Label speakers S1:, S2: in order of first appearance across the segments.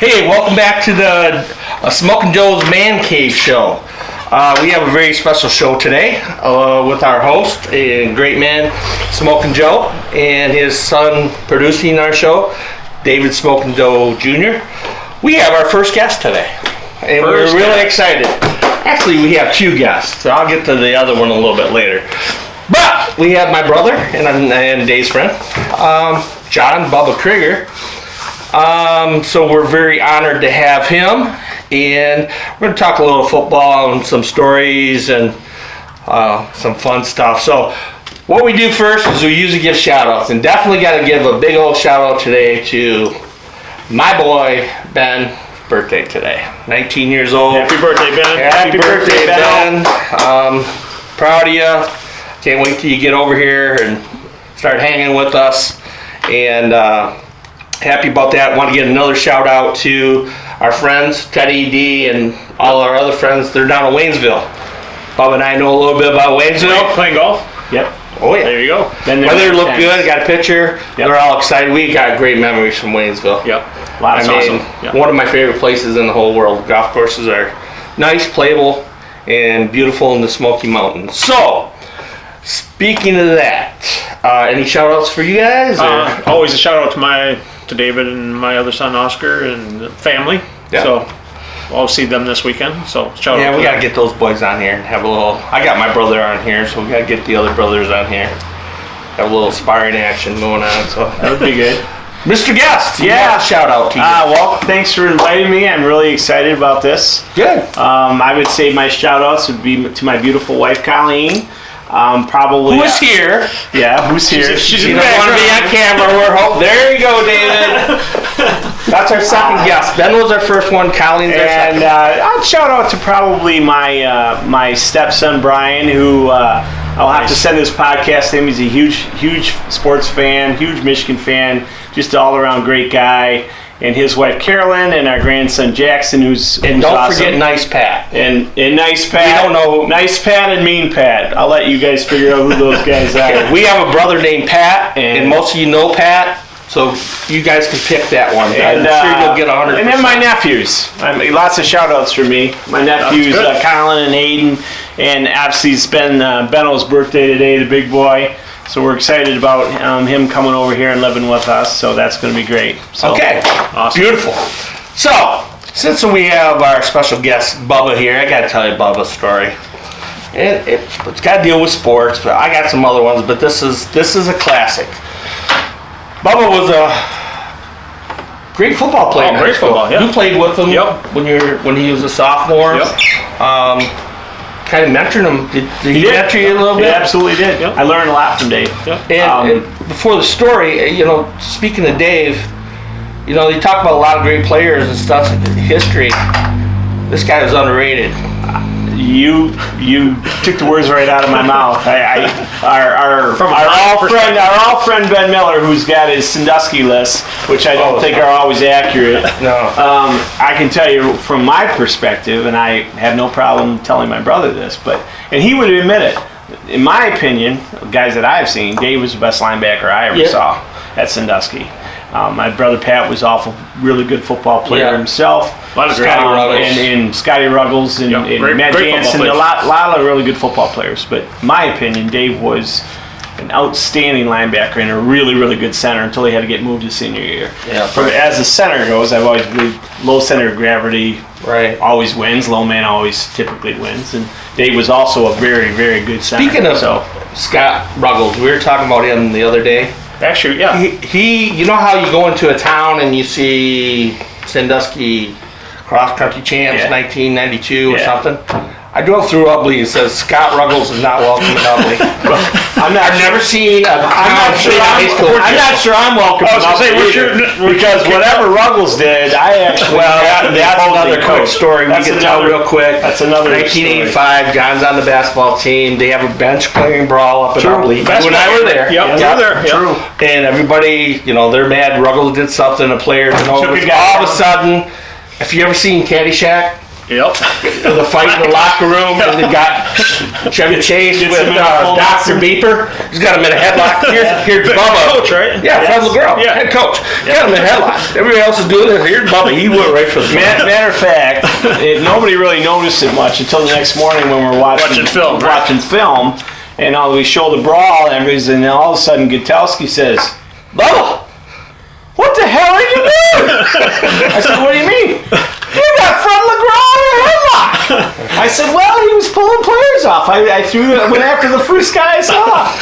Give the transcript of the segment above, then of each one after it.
S1: Hey, welcome back to the Smoking Joe's Man Cave Show. We have a very special show today with our host, a great man, Smoking Joe, and his son producing our show, David Smoking Joe Jr. We have our first guest today, and we're really excited. Actually, we have two guests, so I'll get to the other one a little bit later. But we have my brother and Dave's friend, John Bubba Kreger. So we're very honored to have him, and we're going to talk a little football and some stories and some fun stuff. So what we do first is we usually give shout outs, and definitely got to give a big old shout out today to my boy Ben. Birthday today, 19 years old.
S2: Happy birthday, Ben.
S1: Happy birthday, Ben. Proud of you. Can't wait till you get over here and start hanging with us, and happy about that. Want to get another shout out to our friends Teddy D and all our other friends. They're down in Waynesville. Bob and I know a little bit about Waynesville.
S2: Playing golf?
S1: Yep. Oh yeah.
S2: There you go.
S1: Weather looked good. Got a picture. Yep. They're all excited. We got great memories from Waynesville.
S2: Yep. That's awesome. Yep.
S1: One of my favorite places in the whole world. Golf courses are nice, playable, and beautiful in the Smoky Mountains. So, speaking of that, any shout outs for you guys?
S2: Always a shout out to David and my other son Oscar and the family. Yeah. So I'll see them this weekend. So shout out.
S1: Yeah, we gotta get those boys on here and have a little. I got my brother on here, so we gotta get the other brothers on here. Have a little sparring action going on. So
S2: that would be good.
S1: Mr. Guest,
S3: yeah,
S1: shout out to you.
S3: Well, thanks for inviting me. I'm really excited about this.
S1: Good.
S3: I would say my shout outs would be to my beautiful wife Colleen. Probably.
S1: Who's here?
S3: Yeah, who's here?
S1: She doesn't want to be on camera. We're hoping. There you go, David. That's our second guest. Ben was our first one. Colleen's our second.
S3: And I'd shout out to probably my stepson Brian, who I'll have to send this podcast to him. He's a huge sports fan, huge Michigan fan, just all around great guy. And his wife Carolyn, and our grandson Jackson, who's
S1: don't
S3: awesome.
S1: Forget Nice Pat.
S3: And Nice Pat.
S1: We don't know
S3: Nice Pat and Mean Pat. I'll let you guys figure out who those guys are.
S1: Okay, we have a brother named Pat, and most of you know Pat, so you guys can pick that one.
S3: And,
S1: I'm sure you'll get 100%.
S3: And then my nephews. Lots of shout outs for me. My nephews, Colin and Hayden, and obviously it's been Benno's birthday today, the big boy. So we're excited about him coming over here and living with us. So that's going to be great. So,
S1: okay, awesome. Beautiful. So since we have our special guest Bubba here, I got to tell you Bubba's story. It's got to deal with sports, but I got some other ones. But this is a classic. Bubba was a great football player.
S2: Oh, great football! Yeah.
S1: You played with him when he was a sophomore.
S2: Yep.
S1: Kind of mentored him. Did he mentor you a little bit?
S3: He absolutely did.
S2: Yep.
S3: I learned a lot from Dave.
S2: Yep.
S1: And before the story, speaking of Dave, you talk about a lot of great players and stuff in history. This guy was underrated.
S3: You took the words right out of my mouth. Our old friend Ben Miller, who's got his Sandusky list, which I don't think are always accurate.
S1: No.
S3: I can tell you from my perspective, and I have no problem telling my brother this, and he would admit it. In my opinion, guys that I've seen, Dave was the best linebacker I ever saw at Sandusky. My brother Pat was really good football player himself.
S2: A lot of Scotty Ruggles.
S3: And Scotty Ruggles and Matt Jansen, a lot of really good football players. But in my opinion, Dave was an outstanding linebacker and a really, really good center until he had to get moved his senior year.
S1: Yeah.
S3: As the center goes, I've always believed low center of gravity always wins. Low man always typically wins. And Dave was also a very, very good center.
S1: Speaking of Scott Ruggles, we were talking about him the other day.
S2: Actually, yeah.
S1: He you know how you go into a town and you see Sandusky cross country champs 1992 or something? I drove through Ubley and says Scott Ruggles is not welcome in Ubley. I've never seen I'm
S3: not sure I'm welcome in Ubley because whatever Ruggles did, I actually
S1: that's another quick story we can tell real quick.
S3: That's another
S1: 1985. John's on the basketball team. They have a bench clearing brawl up in Ubley. You and I were there.
S2: Yep, we were there.
S1: True. And everybody, they're mad. Ruggles did something. The players, all of a sudden, if you ever seen Caddyshack.
S2: Yep.
S1: The fight in the locker room, and they got Chevy Chase with Dr. Beeper. He's got him in a headlock. Here's Bubba.
S2: Coach, right?
S1: Yeah, Fred LeGros,
S2: Yeah.
S1: head coach. Got him in a headlock. Everybody else is doing this. Here's Bubba. He went right for the
S3: Matter of fact, nobody really noticed it much until the next morning when we're watching
S2: film, right?
S3: watching film, and we show the brawl, and all of a sudden Gutowski says, "Bubba, what the hell are you doing?" I said, "What do you mean? You got Fred LeGros in a headlock." I said, "Well, he was pulling players off. I went after the first guy I saw."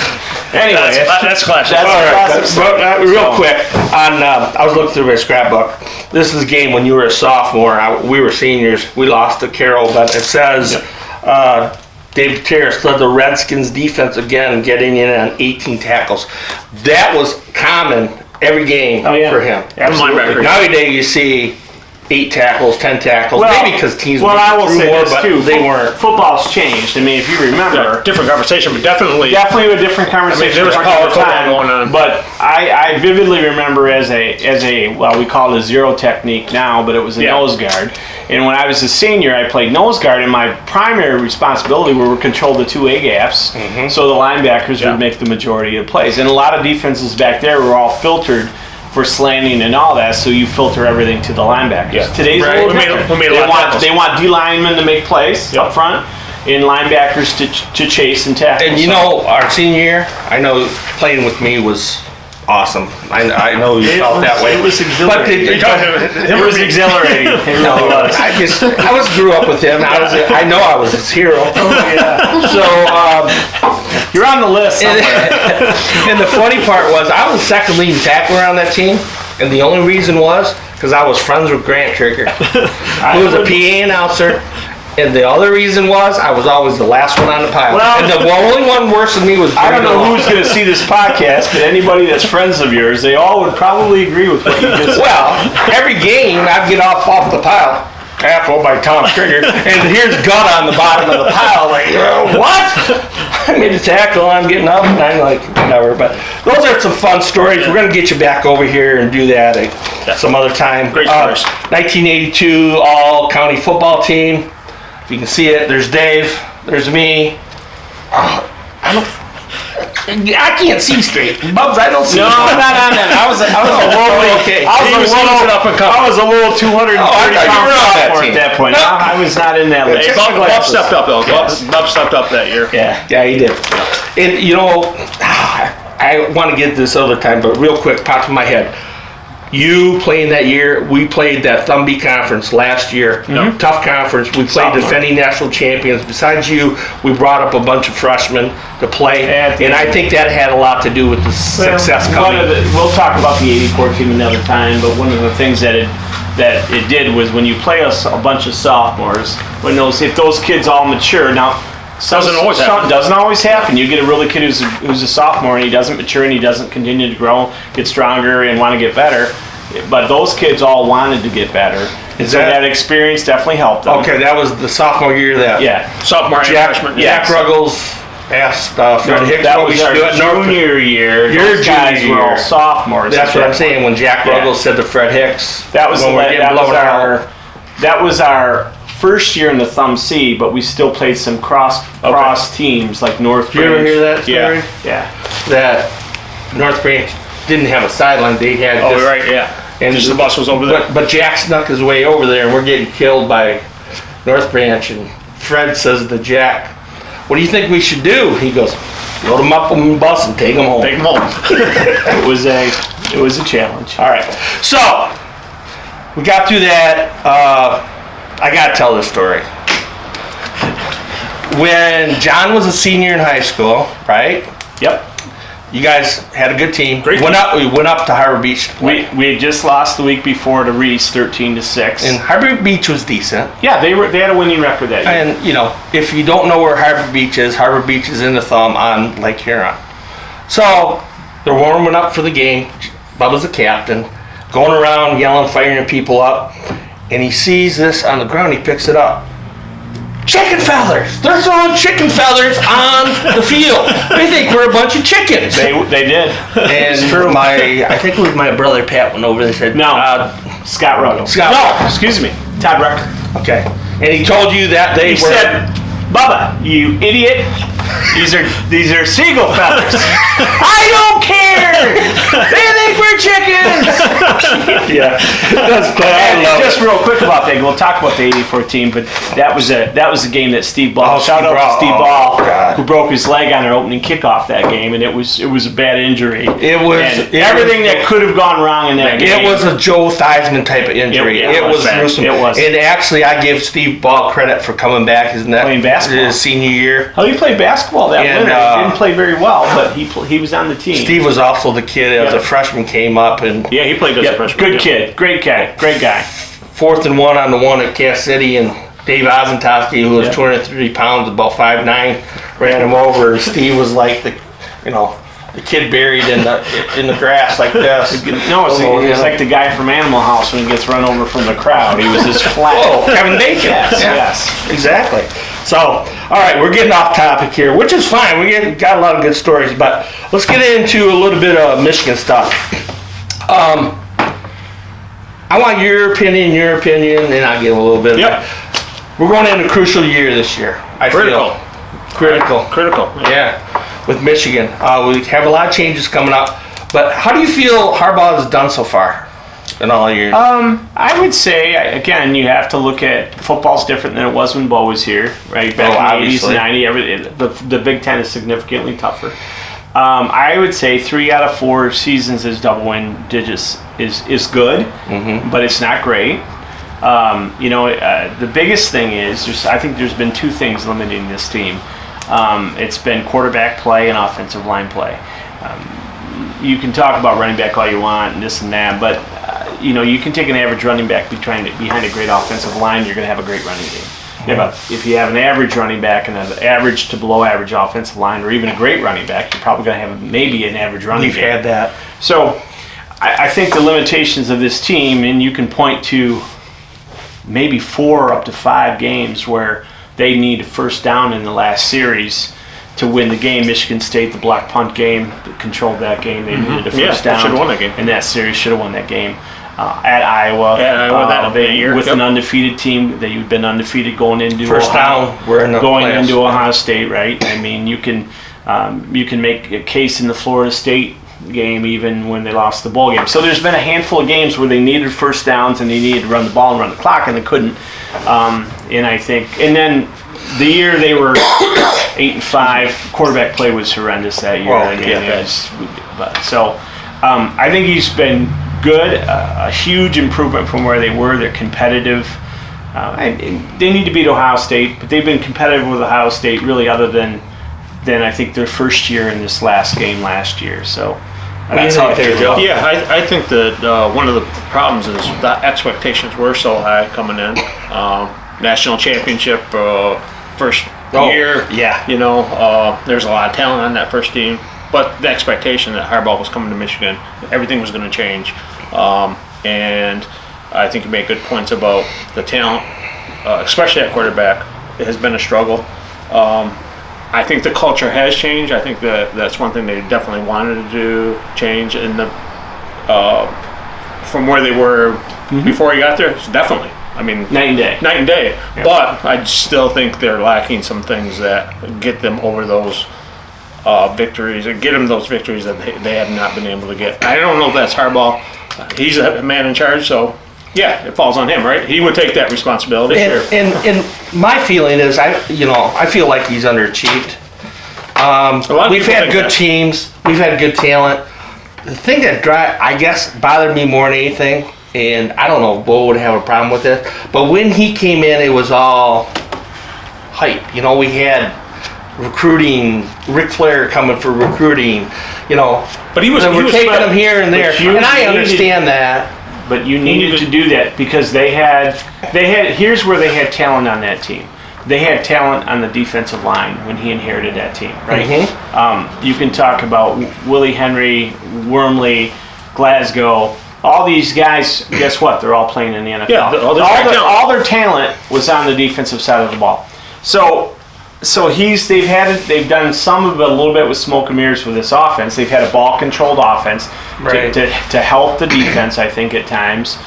S3: Anyway,
S2: That's classic.
S3: That's
S1: All right,
S3: classic.
S1: but, real quick, I was looking through my scrapbook. This is a game when you were a sophomore. We were seniors. We lost to Carroll, but it says Dave Terrace led the Redskins defense again, getting in on 18 tackles. That was common every game for him.
S3: Absolutely.
S1: Nowadays you see 8 tackles, 10 tackles, maybe because teams
S3: I will
S1: threw
S3: say
S1: more,
S3: this
S1: but
S3: too.
S1: they weren't.
S3: Football's changed. I mean, if you remember,
S2: Different conversation, but definitely.
S3: definitely a different conversation.
S2: there was
S3: at
S2: power
S3: the
S2: football
S3: time,
S2: going on.
S3: But I vividly remember as a well, we call it a zero technique now, but it was a nose guard. And when I was a senior, I played nose guard, and my primary responsibility were to control the 2 A gaps, so the linebackers would make the majority of the plays. And a lot of defenses back there were all filtered for slanting and all that, so you filter everything to the linebackers.
S2: Yeah.
S3: Today's
S2: Right.
S3: a little
S2: We made a
S3: different.
S2: lot of tackles.
S3: They want D linemen to make plays up front, and linebackers to chase and tackle.
S1: And you know, our senior year, I know playing with me was awesome. I know you felt that way.
S3: It was exhilarating. It was exhilarating. It really was.
S1: I grew up with him. I know I was his hero. So,
S3: You're on the list somewhere.
S1: and the funny part was, I was the second leading tackler on that team, and the only reason was because I was friends with Grant Kreger, who was a PA announcer. And the other reason was I was always the last one on the pile.
S3: Well,
S1: and the only one worse than me was
S3: I don't know who's going to see this podcast, but anybody that's friends of yours, they all would probably agree with what you just said.
S1: Well, every game I'd get off the pile. Apple by Tom Kreger, and here's Gut on the bottom of the pile. Like, what? I made a tackle. I'm getting up, and I'm like, whatever. But those are some fun stories. We're gonna get you back over here and do that some other time.
S2: Great stories.
S1: 1982 All County Football Team. If you can see it, there's Dave. There's me. I can't see straight. Bubs, I don't see.
S3: No, I'm not on that. I was a little 230 pound at that point. I was not in that list.
S2: Bob stepped up, though. Bob stepped up that year.
S1: Yeah, he did. And you know, I want to get this other time, but real quick, popped in my head. You playing that year, we played that Thumbie Conference last year. Tough conference. We played defending national champions. Besides you, we brought up a bunch of freshmen to play, and I think that had a lot to do with the success coming.
S3: We'll talk about the '84 team another time, but one of the things that it did was when you play a bunch of sophomores, if those kids all mature now.
S2: Doesn't
S3: always happen. You get a really kid who's a sophomore and he doesn't mature and he doesn't continue to grow, get stronger, and want to get better. But those kids all wanted to get better. And so that experience definitely helped them.
S1: Okay, that was the sophomore year.
S2: Sophomore and freshman.
S1: Jack Ruggles asked Fred Hicks.
S3: That was our junior year. Your guys were all sophomores.
S1: That's what I'm saying. When Jack Ruggles said to Fred Hicks,
S3: that was our first year in the Thumb C, but we still played some cross teams like North Branch.
S1: Did you ever hear that story?
S3: Yeah.
S1: That North Branch didn't have a sideline. They had
S2: And just the bus was over there.
S1: But Jack snuck his way over there, and we're getting killed by North Branch. And Fred says to Jack, "What do you think we should do?" He goes, "Load them up on the bus and take them home."
S2: Take them home.
S3: It was a challenge.
S1: All right. So we got through that. I gotta tell this story. When John was a senior in high school, right?
S3: Yep.
S1: You guys had a good team.
S2: Great
S1: We went up to Harbor Beach to play.
S3: We had just lost the week before to Reese, 13-6.
S1: And Harbor Beach was decent.
S3: Yeah, they had a winning record that year.
S1: And you know, if you don't know where Harbor Beach is in the Thumb on Lake Huron. So they're warming up for the game. Bubba's the captain, going around yelling, firing people up, and he sees this on the ground. He picks it up. Chicken feathers! They're throwing chicken feathers on the field. They think we're a bunch of chickens.
S3: They did.
S1: And I think it was my brother Pat went over there and said,
S3: No, Scott Ruggles.
S1: Scott.
S3: No, excuse me, Todd Rucker.
S1: Okay. And he told you that
S3: He said, Bubba, you idiot. These are seagull feathers. I don't care. They think we're chickens.
S1: yeah, that's quite. I love
S3: Just
S1: it.
S3: real quick about that. We'll talk about the '84 team, but that was a game that Steve Ball. Shout out to Steve Ball, who broke his leg on our opening kickoff that game, and it was a bad injury. Everything that could have gone wrong in that game.
S1: It was a Joe Theismann type of injury. It was gruesome.
S3: It was.
S1: And actually, I give Steve Ball credit for coming back.
S3: Playing basketball.
S1: His senior year.
S3: Oh, he played basketball that winter. He didn't play very well, but he was on the team.
S1: Steve was also the kid as a freshman came up and
S2: he played as a freshman.
S3: Good kid, great guy.
S1: 4th and 1 on the one at Cass City, and Dave Ozentowski, who was 230 pounds, about 5'9", ran him over. And Steve was like the kid buried in the grass like this.
S3: No, it's like the guy from Animal House when he gets run over from the crowd. He was just flat.
S1: Oh, Kevin Bacon.
S3: Yes,
S1: exactly. So, all right, we're getting off topic here, which is fine. We got a lot of good stories, but let's get into a little bit of Michigan stuff. I want your opinion, and I'll give a little bit.
S2: Yep.
S1: We're going into a crucial year this year.
S2: Critical.
S1: Yeah, with Michigan. We have a lot of changes coming up, but how do you feel Harbaugh has done so far in all years?
S3: I would say, again, you have to look at football's different than it was when Bo was here, right? Back in the 80s and 90s, the Big Ten is significantly tougher. I would say 3 out of 4 seasons as double win digits is good, but it's not great. The biggest thing is, I think there's been 2 things limiting this team. It's been quarterback play and offensive line play. You can talk about running back all you want and this and that, but you can take an average running back behind a great offensive line, you're going to have a great running game. If you have an average running back and an average to below average offensive line, or even a great running back, you're probably going to have maybe an average running
S1: We've had that.
S3: So I think the limitations of this team, and you can point to maybe 4 up to 5 games where they need a first down in the last series to win the game. Michigan State, the block punt game, controlled that game. They needed a first down.
S2: Should have won that game.
S3: In that series, should have won that game. At Iowa,
S2: that year.
S3: With an undefeated team, that you've been undefeated going into
S1: first down. We're in the
S3: going
S1: playoffs.
S3: into Ohio State, right? I mean, you can make a case in the Florida State game even when they lost the bowl game. So there's been a handful of games where they needed first downs and they needed to run the ball and run the clock, and they couldn't. And then the year they were 8-5, quarterback play was horrendous that year. I think he's been good, a huge improvement from where they were. They're competitive. And they need to beat Ohio State, but they've been competitive with Ohio State really other than I think their first year in this last game last year. So that's how I feel.
S2: Yeah, I think that one of the problems is that expectations were so high coming in. National championship, first year.
S1: Yeah.
S2: There's a lot of talent on that first team. But the expectation that Harbaugh was coming to Michigan, everything was going to change. And I think you make good points about the talent, especially at quarterback. It has been a struggle. I think the culture has changed. I think that's one thing they definitely wanted to do, change in from where they were before he got there. Definitely. I mean,
S3: night and day.
S2: Yeah. But I still think they're lacking some things that get them over those victories, or get them those victories that they have not been able to get. I don't know if that's Harbaugh. He's a man in charge, so yeah, it falls on him, right? He would take that responsibility.
S1: And my feeling is, I feel like he's underachieved. We've had good teams. We've had good talent. The thing that bothered me more than anything, and I don't know if Bo would have a problem with it, but when he came in, it was all hype. We had recruiting, Ric Flair coming for recruiting,
S2: But he was
S1: taking them here and there, and I understand that.
S3: But you needed to do that because they had. Here's where they had talent on that team. They had talent on the defensive line when he inherited that team, right? You can talk about Willie Henry, Wormley, Glasgow. All these guys, guess what? They're all playing in the NFL.
S2: Yeah,
S3: all their talent was on the defensive side of the ball. So they've done some of it a little bit with smoke and mirrors with this offense. They've had a ball controlled offense to help the defense, I think, at times.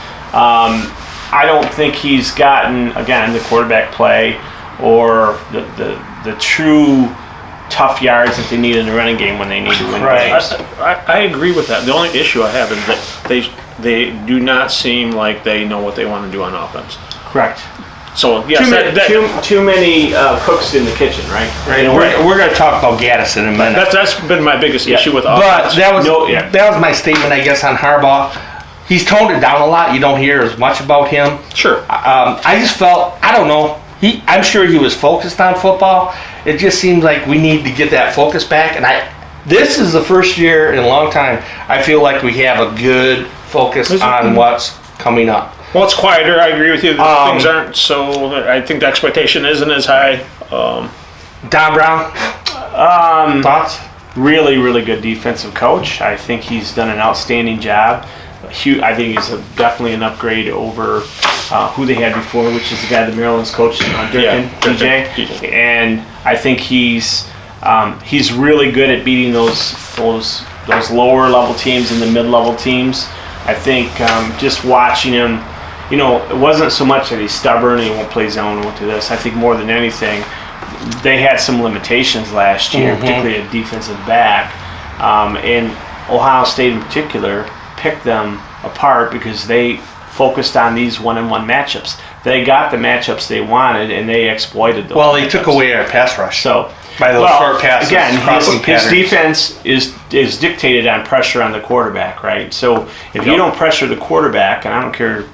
S3: I don't think he's gotten, again, the quarterback play or the true tough yards that they need in the running game when they need to win games.
S2: I agree with that. The only issue I have is that they do not seem like they know what they want to do on offense.
S3: Correct.
S2: So yes,
S3: too many cooks in the kitchen, right?
S1: Right. We're going to talk about Gaddis in a minute.
S2: That's been my biggest issue with
S1: But
S2: offense.
S1: that was my statement, I guess, on Harbaugh. He's toned it down a lot. You don't hear as much about him.
S2: Sure.
S1: I just felt, I don't know. I'm sure he was focused on football. It just seems like we need to get that focus back. And this is the first year in a long time I feel like we have a good focus on what's coming up.
S2: Well, it's quieter. I agree with you. Things aren't so. I think the expectation isn't as high.
S1: Don Brown, thoughts?
S3: Really, really good defensive coach. I think he's done an outstanding job. I think he's definitely an upgrade over who they had before, which is the guy that Maryland's coach, Durkin, DJ. And I think he's really good at beating those lower level teams and the mid level teams. I think just watching him, it wasn't so much that he's stubborn and he won't play zone and won't do this. I think more than anything, they had some limitations last year, particularly at defensive back, and Ohio State in particular picked them apart because they focused on these one-on-one matchups. They got the matchups they wanted, and they exploited those.
S1: Well, they took away our pass rush.
S3: So
S1: by those short passes,
S3: again, his defense is dictated on pressure on the quarterback, right? So if you don't pressure the quarterback, and I don't care,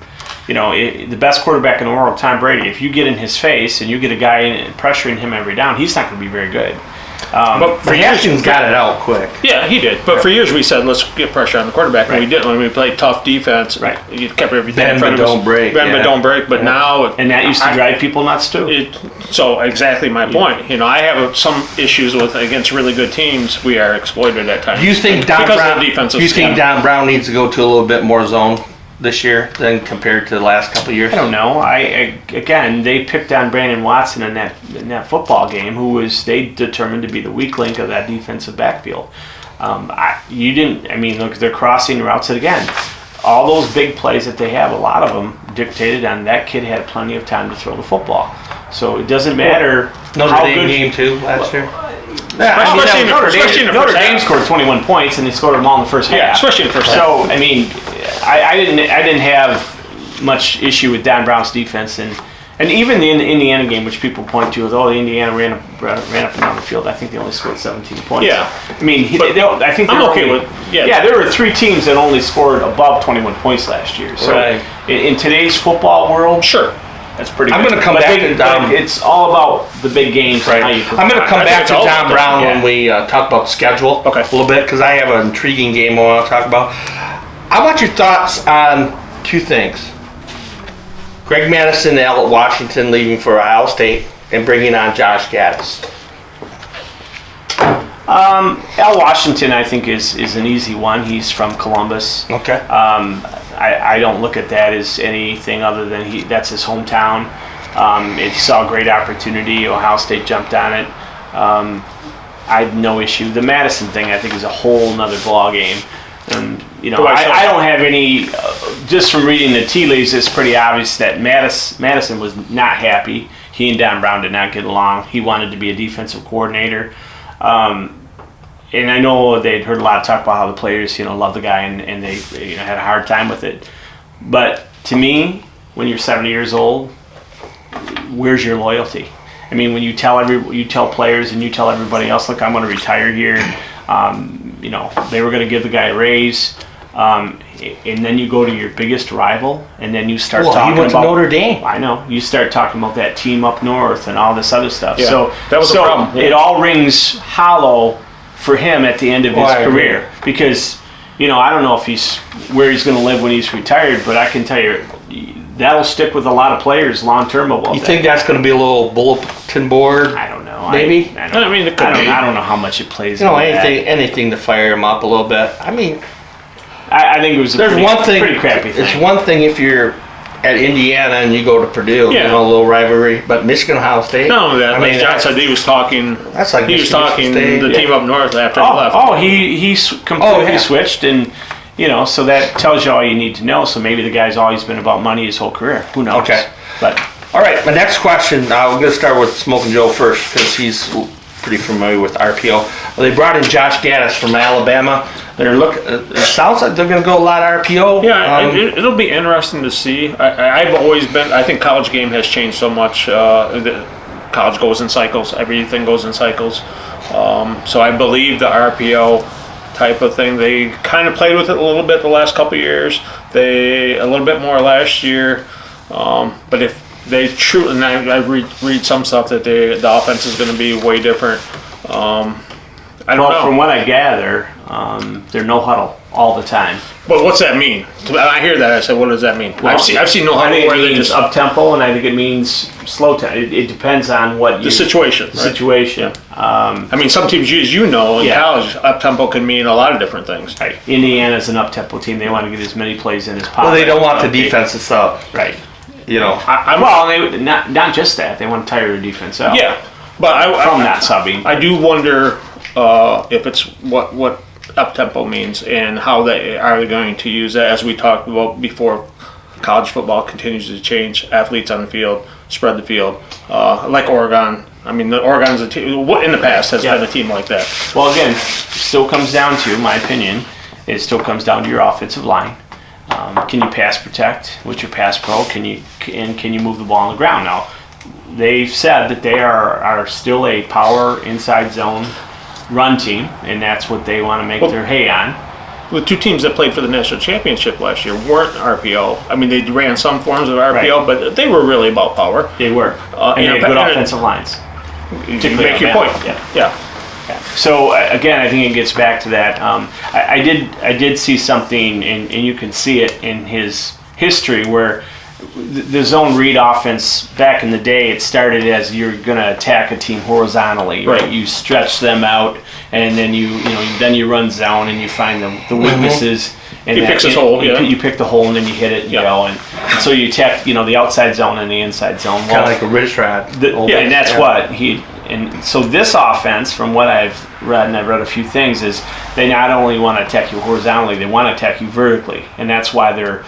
S3: the best quarterback in the world, Tom Brady, if you get in his face and you get a guy pressuring him every down, he's not going to be very good.
S1: But for Haskins got it out quick.
S2: Yeah, he did. But for years we said, let's get pressure on the quarterback, and we didn't. When we played tough defense, you kept everything in front of us.
S1: Bend but don't break.
S2: But now...
S3: And that used to drive people nuts too.
S2: So exactly my point. I have some issues against really good teams. We are exploited at times.
S1: Do you think Don Brown needs to go to a little bit more zone this year than compared to the last couple of years?
S3: I don't know. Again, they picked on Brandon Watson in that football game, they determined to be the weak link of that defensive backfield. Look, they're crossing routes again. All those big plays that they have, a lot of them dictated on that kid had plenty of time to throw the football. So it doesn't matter.
S1: Notre Dame game too last year.
S3: Notre Dame scored 21 points and they scored them all in the first half.
S2: Yeah, especially in the first half.
S3: So I didn't have much issue with Don Brown's defense and even the Indiana game, which people point to as Indiana ran up and down the field. I think they only scored 17 points.
S2: Yeah,
S3: I think
S2: I'm okay with.
S3: Yeah, there were 3 teams that only scored above 21 points last year. So in today's football world,
S2: sure.
S3: That's pretty good.
S1: I'm going to come back to
S3: it's all about the big games.
S1: Right. I'm going to come back to John Brown when we talk about the schedule a little bit, because I have an intriguing game I want to talk about. I want your thoughts on 2 things. Greg Madison and Al Washington leaving for Ohio State and bringing on Josh Gaddis.
S3: Al Washington, I think, is an easy one. He's from Columbus.
S1: Okay.
S3: I don't look at that as anything other than that's his hometown. He saw a great opportunity. Ohio State jumped on it. I had no issue. The Madison thing, I think, is a whole nother ballgame. I don't have any. Just from reading the tea leaves, it's pretty obvious that Madison was not happy. He and Don Brown did not get along. He wanted to be a defensive coordinator. And I know they'd heard a lot of talk about how the players, love the guy and they had a hard time with it. But to me, when you're 70 years old, where's your loyalty? I mean, when you tell players and you tell everybody else, look, I'm going to retire here. They were going to give the guy a raise. And then you go to your biggest rival, and then you start talking about...
S1: he went to Notre Dame.
S3: I know. You start talking about that team up north and all this other stuff.
S2: Yeah,
S3: so
S2: that was the problem. Yeah.
S3: It all rings hollow for him at the end of his career. Because, I don't know where he's going to live when he's retired, but I can tell you that'll stick with a lot of players long term about that.
S1: You think that's going to be a little bulletin board?
S3: I don't know.
S1: Maybe?
S3: I don't know how much it plays into
S1: anything to fire him up a little bit. I mean...
S3: I think it was pretty crappy thing.
S1: It's one thing if you're at Indiana and you go to Purdue, a little rivalry, but Michigan, Ohio State.
S2: No, John said he was talking.
S1: That's like
S2: he was talking State, the team up north after he left.
S3: He completely switched, and so that tells you all you need to know. So maybe the guy's always been about money his whole career. Who knows?
S1: Okay.
S3: But
S1: All right, my next question, we're going to start with Smoking Joe first because he's pretty familiar with RPO. They brought in Josh Gaddis from Alabama. It sounds like they're going to go a lot of RPO.
S2: Yeah, it'll be interesting to see. I've always been. I think college game has changed so much. College goes in cycles. Everything goes in cycles. So I believe the RPO type of thing. They kind of played with it a little bit the last couple of years. They a little bit more last year. But if they truly, and I read some stuff that the offense is going to be way different. I don't know.
S3: From what I gather, they're no huddle all the time.
S2: But what's that mean? I hear that. I said, what does that mean?
S3: Well,
S2: I've seen no huddle where they just
S3: up tempo, and I think it means slow tempo. It depends on what
S2: the situation. Right?
S3: Situation.
S2: Yeah. I mean, some teams, as you know, in college, up tempo can mean a lot of different things.
S3: Right. Indiana's an up tempo team. They want to get as many plays in as possible.
S1: Well, they don't want the defense to stop.
S3: Right. Not just that. They want to tire the defense out.
S2: Yeah, but
S3: not subbing.
S2: I do wonder if it's what up tempo means and how they are going to use that. As we talked about before, college football continues to change. Athletes on the field, spread the field, like Oregon. I mean, Oregon's a team. What in the past has been a team like that.
S3: Well, again, still comes down to, in my opinion, it still comes down to your offensive line. Can you pass protect with your pass pro? Can you move the ball on the ground? Now, they've said that they are still a power inside zone run team, and that's what they want to make their hay on.
S2: The two teams that played for the national championship last year weren't RPO. I mean, they ran some forms of RPO, but they were really about power.
S3: They were, and they had good offensive lines.
S2: You make your point. Yeah.
S3: So again, I think it gets back to that. I did see something, and you can see it in his history where the zone read offense back in the day, it started as you're going to attack a team horizontally, right? You stretch them out, and then you run zone and you find the weaknesses. And
S2: he picks his hole.
S3: You pick the hole and then you hit it. And so you attack the outside zone and the inside zone.
S1: Kind of like a wrist rod.
S3: And that's what he. And so this offense, from what I've read, and I've read a few things, is they not only want to attack you horizontally, they want to attack you vertically, and that's why their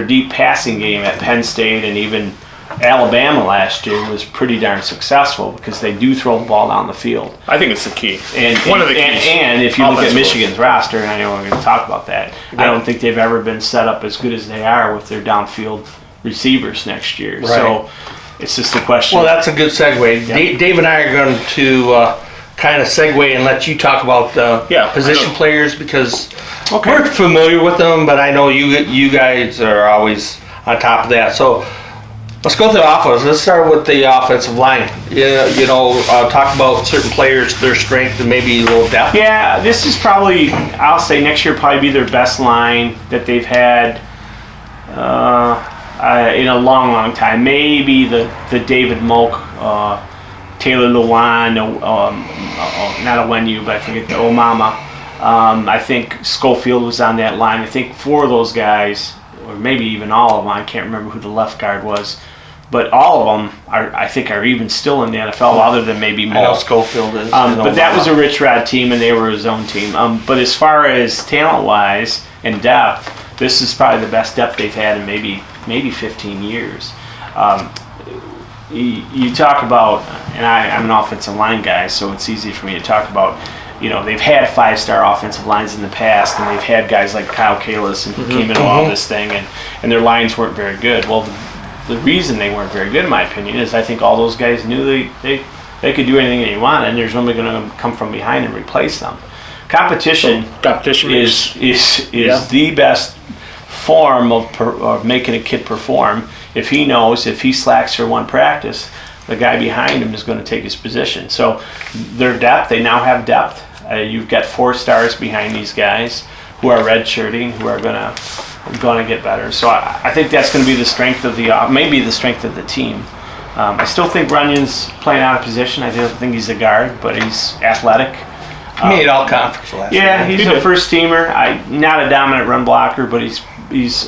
S3: deep passing game at Penn State and even Alabama last year was pretty darn successful because they do throw the ball down the field.
S2: I think it's the key.
S3: And
S2: one of the keys.
S3: And if you look at Michigan's roster, and I know we're going to talk about that, I don't think they've ever been set up as good as they are with their downfield receivers next year. Right. So it's just a question.
S1: Well, that's a good segue. Yep. Dave and I are going to kind of segue and let you talk about position players because we're familiar with them, but I know you guys are always on top of that. So let's go to the offense. Let's start with the offensive line. Talk about certain players, their strength, and maybe a little depth.
S3: Yeah, this is probably, I'll say next year probably be their best line that they've had in a long, long time. Maybe the David Moak, Taylor Lewan, not Owenu, but I forget the Omama. I think Schofield was on that line. I think four of those guys, or maybe even all of them, I can't remember who the left guard was, but all of them are even still in the NFL, other than maybe Moak.
S1: I know Schofield is.
S3: But that was a Rich Rod team, and they were a zone team. But as far as talent-wise and depth, this is probably the best depth they've had in maybe 15 years. You talk about, and I'm an offensive line guy, so it's easy for me to talk about. They've had 5-star offensive lines in the past, and they've had guys like Kyle Kalis and who came into all this thing, and their lines weren't very good. Well, the reason they weren't very good, in my opinion, is I think all those guys knew they could do anything they wanted, and there's nobody going to come from behind and replace them. Competition is the best form of making a kid perform. If he slacks for one practice, the guy behind him is going to take his position. So their depth, they now have depth. You've got 4 stars behind these guys who are redshirting, who are going to get better. So I think that's going to be the strength of maybe the strength of the team. I still think Runyon's playing out of position. I don't think he's a guard, but he's athletic.
S1: He made all conference last year.
S3: Yeah, he's a first teamer. Not a dominant run blocker, but he's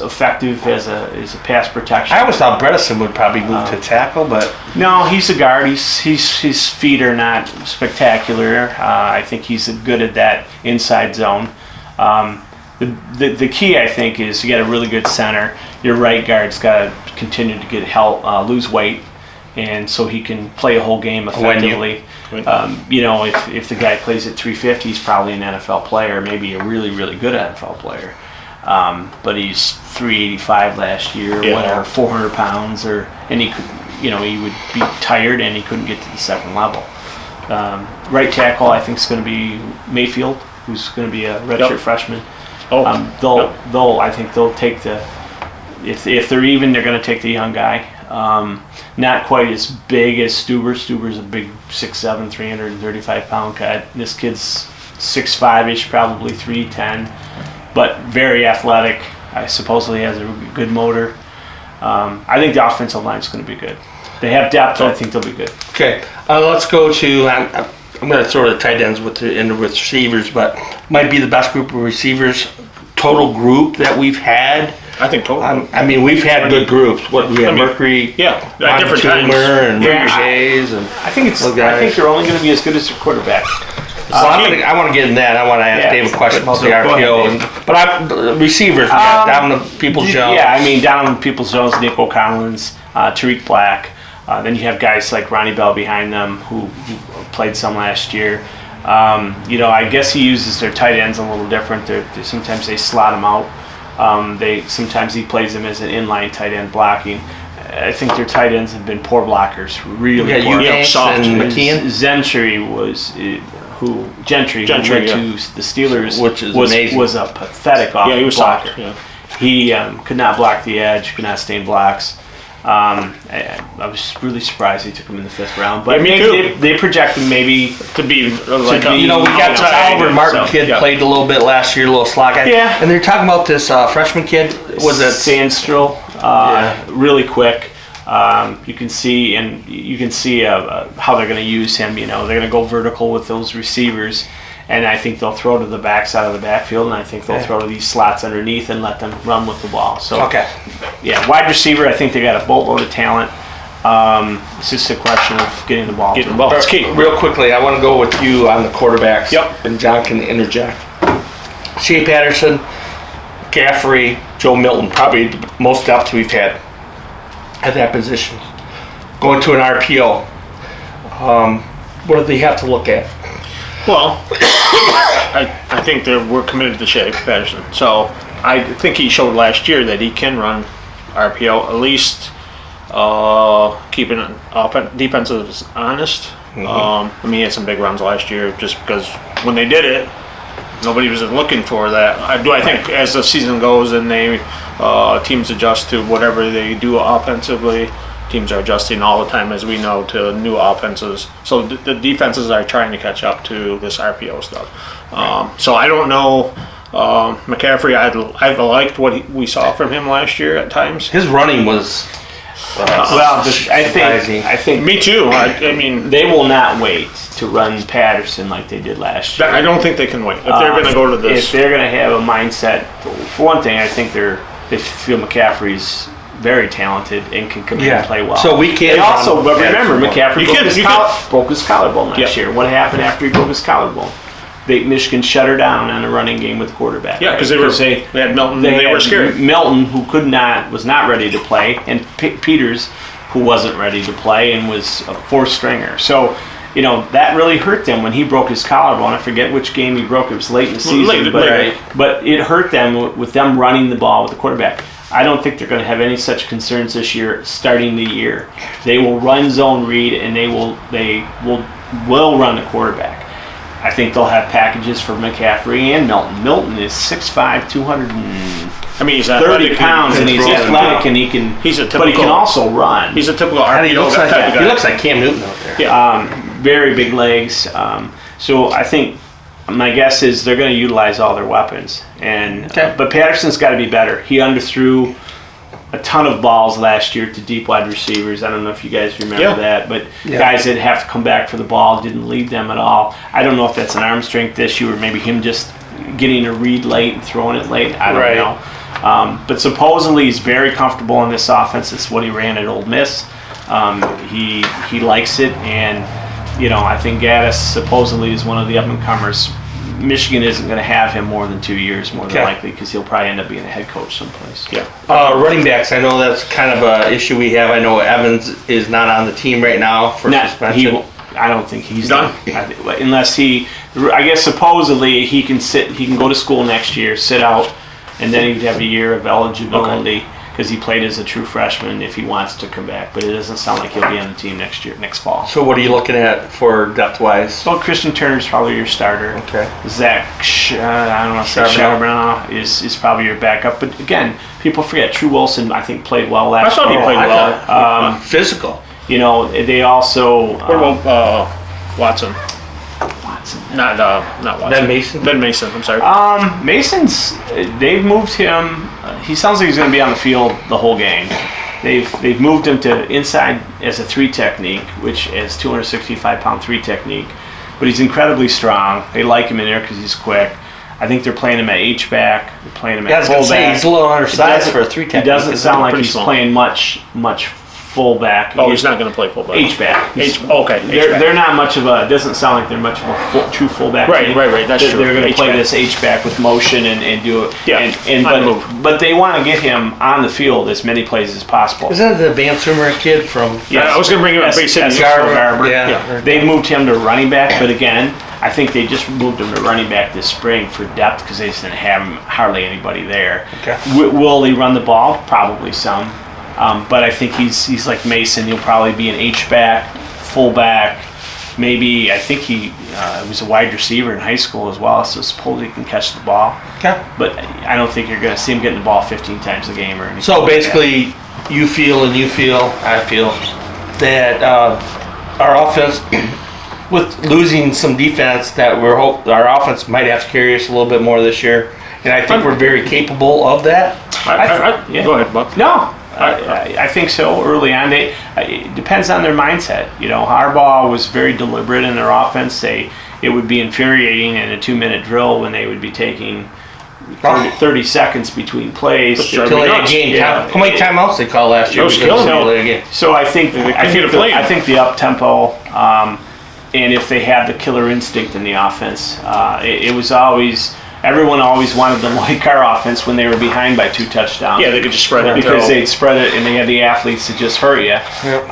S3: effective as a pass protection.
S1: I always thought Bredesen would probably move to tackle, but
S3: no, he's a guard. His feet are not spectacular. I think he's good at that inside zone. the key, I think, is you got a really good center. Your right guard's got to continue to get help, lose weight, and so he can play a whole game effectively. If the guy plays at 350, he's probably an NFL player, maybe a really, really good NFL player. But he's 385 last year, or whatever, 400 pounds, and he could, he would be tired and he couldn't get to the second level. Right tackle, I think, is going to be Mayfield, who's going to be a redshirt freshman. I think they'll take if they're even, they're going to take the young guy. Not quite as big as Stuber. Stuber's a big 6'7", 335-pound guy. This kid's 6'5"-ish, probably 310, but very athletic. Supposedly has a good motor. I think the offensive line is going to be good. They have depth, but I think they'll be good.
S1: Okay, let's go to. I'm going to throw the tight ends with receivers, but might be the best group of receivers total group that we've had.
S2: I think total.
S1: We've had good groups. We had Mercury,
S2: at different times,
S1: and Hayes, and
S3: I think they're only going to be as good as their quarterback.
S1: I want to get in that. I want to ask Dave a question about the RPO. Receivers, down to Peoples Jones.
S3: Yeah, down to Peoples Jones, Nico Collins, Tariq Black. Then you have guys like Ronnie Bell behind them who played some last year. I guess he uses their tight ends a little different. Sometimes they slot them out. Sometimes he plays them as an inline tight end blocking. I think their tight ends have been poor blockers, really poor.
S1: Soft and McKeon.
S3: Gentry went to the Steelers,
S1: which is amazing.
S3: Was a pathetic offensive
S2: he was
S3: blocker.
S2: soft. Yeah.
S3: He could not block the edge, could not stay in blocks. I was really surprised he took him in the 5th round, but they projected maybe
S2: to be
S1: we got Oliver Martin kid played a little bit last year, a little slot guy.
S3: Yeah,
S1: and they're talking about this freshman kid. Was it
S3: Sandstrel? Really quick. You can see how they're going to use him. They're going to go vertical with those receivers, and I think they'll throw to the backside of the backfield, and I think they'll throw to these slots underneath and let them run with the ball. So, wide receiver, I think they got a boatload of talent. It's just a question of getting the ball.
S2: It's key.
S1: Real quickly, I want to go with you on the quarterbacks.
S2: Yep.
S1: And John can interject. Shea Patterson, Gaffrey, Joe Milton, probably the most depth we've had at that position. Going to an RPO, what do they have to look at?
S2: Well, I think we're committed to Shea Patterson. So I think he showed last year that he can run RPO, at least keeping defenses honest.
S1: Mm-hmm.
S2: He had some big runs last year just because when they did it, nobody was looking for that. I think as the season goes and teams adjust to whatever they do offensively, teams are adjusting all the time, as we know, to new offenses. So the defenses are trying to catch up to this RPO stuff. So I don't know. McCaffrey, I liked what we saw from him last year at times.
S1: His running was
S3: I think
S2: me too.
S3: they will not wait to run Patterson like they did last year.
S2: I don't think they can wait if they're going to go to this.
S3: If they're going to have a mindset, for one thing, I think they feel McCaffrey's very talented and can come in and play well.
S1: So we can't.
S3: But remember, McCaffrey broke his collarbone last year. What happened after he broke his collarbone? Michigan shut her down on a running game with quarterback.
S2: Yeah, because they had Milton. They were scared.
S3: Milton, who was not ready to play, and Peters, who wasn't ready to play and was a 4th stringer. So, that really hurt them when he broke his collarbone. I forget which game he broke. It was late in the season, but it hurt them with them running the ball with the quarterback. I don't think they're going to have any such concerns this year starting the year. They will run zone read, and they will run the quarterback. I think they'll have packages for McCaffrey and Milton. Milton is 6'5", 230 pounds, and he's athletic, and he can. But he can also run.
S2: He's a typical RPO type of guy.
S1: He looks like Cam Newton out there.
S2: Yeah.
S3: Very big legs. So I think my guess is they're going to utilize all their weapons. But Patterson's got to be better. He underthrew a ton of balls last year to deep wide receivers. I don't know if you guys remember that, but guys that have to come back for the ball didn't lead them at all. I don't know if that's an arm strength issue or maybe him just getting a read late and throwing it late. I don't know. But supposedly he's very comfortable in this offense. It's what he ran at Ole Miss. He likes it, and I think Gaddis supposedly is one of the up and comers. Michigan isn't going to have him more than 2 years, more than
S1: Okay.
S3: likely, because he'll probably end up being a head coach someplace.
S2: Yeah.
S1: Running backs, I know that's kind of a issue we have. I know Evans is not on the team right now for suspension.
S3: I don't think he's
S2: Done?
S3: unless I guess supposedly he can go to school next year, sit out, and then he'd have a year of eligibility because he played as a true freshman if he wants to come back. But it doesn't sound like he'll be on the team next fall.
S1: So what are you looking at for depth-wise?
S3: So Christian Turner's probably your starter.
S1: Okay.
S3: Zach, I don't want to say Charbonneau is probably your backup. But again, people forget True Wilson, I think, played well last year.
S2: I thought he played well.
S1: Physical.
S3: You know, they also...
S2: What about Watson?
S3: Watson.
S2: Not Watson.
S1: Ben Mason?
S2: Ben Mason, I'm sorry.
S3: Mason's, they've moved him. He sounds like he's going to be on the field the whole game. They've moved him to inside as a 3 technique, which is 265-pound 3 technique. But he's incredibly strong. They like him in there because he's quick. I think they're playing him at H-back. They're playing him
S1: Yeah, I
S3: at
S1: was going to say,
S3: fullback.
S1: he's a little undersized for a 3 technique.
S3: He doesn't sound like
S2: pretty
S3: he's
S2: small.
S3: playing much fullback.
S2: Oh, he's not going to play fullback.
S3: H-back.
S2: Okay. H-back.
S3: They're not much of a. It doesn't sound like they're much of a true fullback.
S2: Right,
S3: team.
S2: right. That's true.
S3: They're going to play
S2: H-back.
S3: this H-back with motion and do it.
S2: Yeah,
S3: But they want to get him on the field as many plays as possible.
S1: Isn't that the Van Sumer kid from...
S2: Yeah, I was going to bring him up. Bay City.
S3: Garber.
S1: Yeah.
S3: They moved him to running back, but again, I think they just moved him to running back this spring for depth because they just didn't have hardly anybody there.
S1: Okay.
S3: Will he run the ball? Probably some. But I think he's like Mason. He'll probably be an H-back, fullback. Maybe, I think he was a wide receiver in high school as well, so supposedly he can catch the ball.
S1: Okay.
S3: But I don't think you're going to see him getting the ball 15 times a game or anything.
S1: So
S3: like that.
S1: basically, I feel that our offense, with losing some defense, that our offense might have to carry us a little bit more this year. And I think we're very capable of that.
S3: Yeah.
S2: Go ahead, Buck.
S3: No, I think so. Early on, it depends on their mindset. You know, Harbaugh was very deliberate in their offense. It would be infuriating in a 2-minute drill when they would be taking 30 seconds between plays.
S2: Sure.
S1: Till a game.
S3: Yeah.
S1: How many timeouts they call last year?
S2: That was killing
S1: me.
S3: So I think
S2: play.
S3: I think the up tempo, and if they have the killer instinct in the offense, it was always. Everyone always wanted them like our offense when they were behind by 2 touchdowns.
S2: Yeah, they could just spread it.
S3: Because they'd spread it and they had the athletes to just hurt you.
S1: Yep.